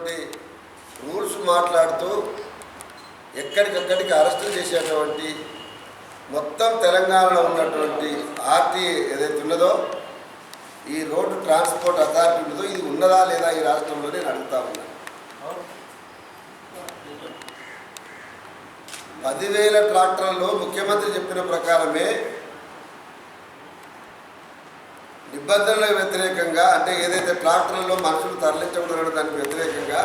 సంబంధించినటువంటి రూల్స్ మాట్లాడుతూ ఎక్కడికక్కడికి అరెస్టులు చేసేటువంటి మొత్తం తెలంగాణలో ఉన్నటువంటి ఆర్టీ ఏదైతే ఉన్నదో ఈ రోడ్డు ట్రాన్స్పోర్ట్ అథారిటీ ఉన్నదో ఇది ఉన్నదా లేదా ఈ రాష్ట్రంలో నేను అడుగుతా ఉన్నాను. 10,000 ట్రాక్టర్లు ముఖ్యమంత్రి చెప్పిన ప్రకారమే నిబంధనలకు వ్యతిరేకంగా అంటే ఏదైతే ట్రాక్టర్లలో మనుషులు తరలించకూడదు దానికి వ్యతిరేకంగా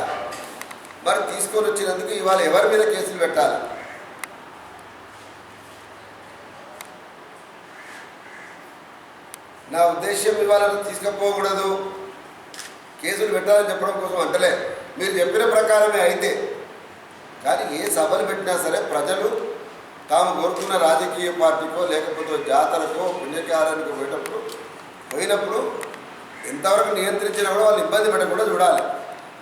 మరి తీసుకొని వచ్చినందుకు ఇవాళ ఎవరి మీద కేసులు పెట్టాలి? నా ఉద్దేశం ఇవాళ తీసుకుపోకూడదు కేసులు పెట్టాలని చెప్పడం కోసం అంటలే, మీరు చెప్పిన ప్రకారమే అయితే. కానీ ఏ సభలు పెట్టినా సరే ప్రజలు తాము కోరుకున్న రాజకీయ పార్టీకో లేకపోతే జాతరకో పుణ్యకారానికో పోయినప్పుడు ఎంతవరకు నియంత్రించినా కూడా వాళ్ళు ఇబ్బంది పెట్టకుండా చూడాలి.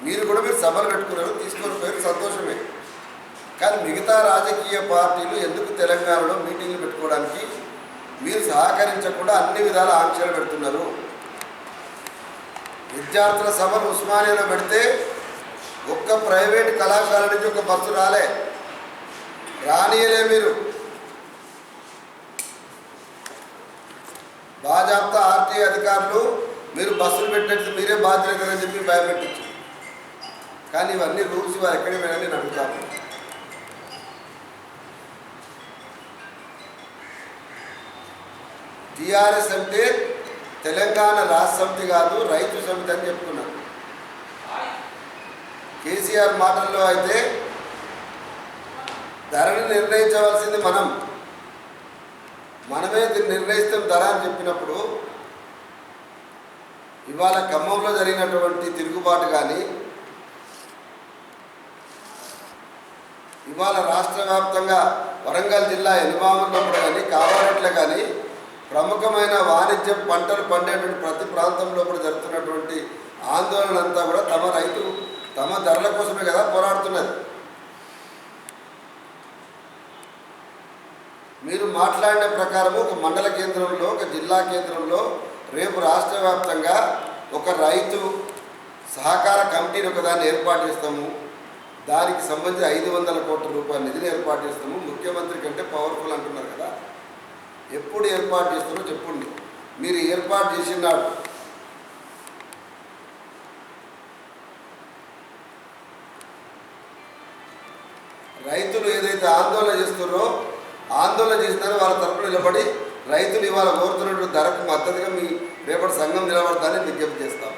మీరు సభలు పెట్టుకున్నారు, తీసుకొని పోయారు, సంతోషమే. కానీ మిగతా రాజకీయ పార్టీలు ఎందుకు తెలంగాణలో మీటింగ్లు పెట్టుకోవడానికి మీరు సహకరించకుండా అన్ని విధాల ఆంక్షలు పెడుతున్నారు? విద్యార్థుల సభలు ఉస్మానియాలో పెడితే ఒక్క ప్రైవేట్ కళాశాల నుంచి ఒక బస్సు రానియలే. మీరు బాజాప్తా ఆర్టీఐ అధికారులు మీరు బస్సులు పెట్టేది మీరే బాధ్యత అని చెప్పి భయపెట్టించు. కానీ ఇవన్నీ రూల్స్ ఇవాళ ఎక్కడికి వెళ్ళని నేను అడుగుతాను. టీఆర్ఎస్ అంటే తెలంగాణ రాష్ట్ర సమితి కాదు, రైతు సమితి అని చెప్తున్నారు. కేసీఆర్ మాటల్లో అయితే ధరని నిర్ణయించవలసింది మనమే దీన్ని నిర్ణయిస్తాం ధర అని చెప్పినప్పుడు ఇవాళ ఖమ్మంలో జరిగినటువంటి తిరుగుబాటు కానీ ఇవాళ రాష్ట్ర వ్యాప్తంగా వరంగల్ జిల్లా ఎనుమాములో కానీ కామారెడ్డిలో కానీ ప్రముఖమైన వాణిజ్య పంటలు పండేటువంటి ప్రతి ప్రాంతంలో కూడా జరుగుతున్నటువంటి ఆందోళన అంతా కూడా తమ ధరల కోసమే కదా పోరాడుతున్నది. మీరు మాట్లాడిన ప్రకారము ఒక మండల కేంద్రంలో ఒక జిల్లా కేంద్రంలో రేపు రాష్ట్ర వ్యాప్తంగా ఒక రైతు సహకార కమిటీని ఒకదాన్ని ఏర్పాటు చేస్తాము. దానికి సంబంధించి 500 కోట్ల రూపాయల నిధిని ఏర్పాటు చేస్తాము. ముఖ్యమంత్రి కంటే పవర్ఫుల్ అంటున్నారు కదా, ఎప్పుడు ఏర్పాటు చేస్తారో చెప్పండి. మీరు ఏర్పాటు చేసినాడు రైతులు ఏదైతే ఆందోళన చేస్తున్నారో ఆందోళన చేసినారో వాళ్ళ తరపున నిలబడి రైతులు ఇవాళ కోరుతున్నటువంటి ధరకు మద్దతుగా మీ రేపటి సంఘం నిలబడతానని విజ్ఞప్తి చేస్తాము.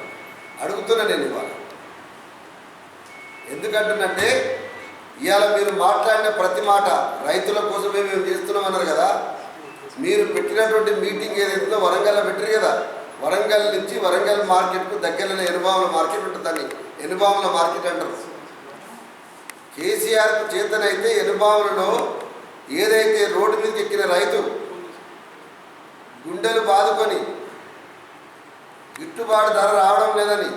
అడుగుతున్నా నేను ఇవాళ ఎందుకంటున్నంటే ఇవాళ మీరు మాట్లాడిన ప్రతి మాట రైతుల కోసమే మేము చేస్తున్నామన్నారు కదా. మీరు పెట్టినటువంటి మీటింగ్ ఏదైతుందో వరంగల్లో పెట్టారు కదా, వరంగల్ నుంచి వరంగల్ మార్కెట్కు దగ్గరలో ఎనుబాముల మార్కెట్ ఉంటుందని ఎనుబాముల మార్కెట్ అంటారు. కేసీఆర్ చేతనైతే ఎనుబాములలో ఏదైతే రోడ్డు మీదకి ఎక్కిన రైతు గుండెలు బాదుకొని గిట్టుబాటు ధర రావడం లేదని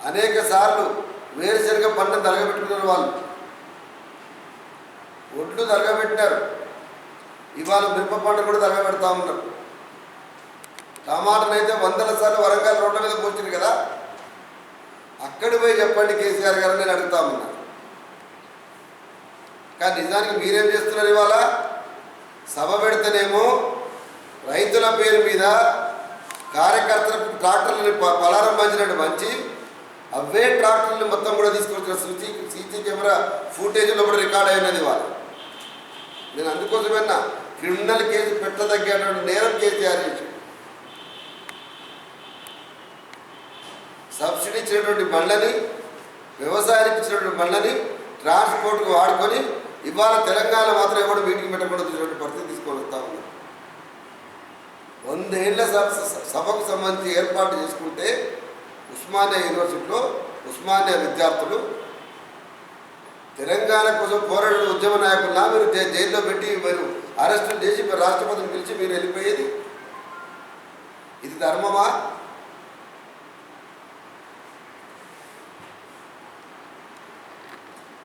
అనేక సార్లు వేరుశనగ పంటను తరగబెట్టుకున్నారు. వాళ్ళు ఒడ్లు తరగబెట్టినారు. ఇవాళ మిరప పంట కూడా తరగబెడతా ఉన్నారు. టమాటానైతే 100 సార్లు వరంగల్ రోడ్ల మీద పోయింది కదా. అక్కడి పోయి చెప్పండి కేసీఆర్ గారు, నేను అడుగుతా ఉన్నా. కానీ నిజానికి మీరేం చేస్తున్నారు? ఇవాళ సభ పెడితేనేమో రైతుల పేరు మీద కార్యకర్తలకు ట్రాక్టర్లని పలారం పంచినట్టు మంచి అవే ట్రాక్టర్లు మొత్తం కూడా తీసుకొచ్చిన సీసీ కెమెరా ఫుటేజ్లో కూడా రికార్డ్ అయినది. వాళ్ళు నేను అందుకోసమన్నా క్రిమినల్ కేసు పెట్టదగ్గటువంటి నేరం కేసీఆర్ చేసి సబ్సిడీ ఇచ్చినటువంటి బండ్లని వ్యవసాయానికి ఇచ్చినటువంటి బండ్లని ట్రాన్స్పోర్ట్కు వాడుకొని ఇవాళ తెలంగాణ మాత్రం ఎవరు మీటింగ్ పెట్టకూడదు పరిస్థితి తీసుకొని వస్తా ఉన్నారు. 100 ఏళ్ల సభకు సంబంధించి ఏర్పాటు చేసుకుంటే ఉస్మానియా యూనివర్సిటీలో ఉస్మానియా విద్యార్థులు తెలంగాణ కోసం పోరాడే ఉద్యమ నాయకుల్లా మీరు జైల్లో పెట్టి మీరు అరెస్టులు చేసి రాష్ట్రపతిని పిలిచి మీరు వెళ్ళిపోయేది ఇది ధర్మమా?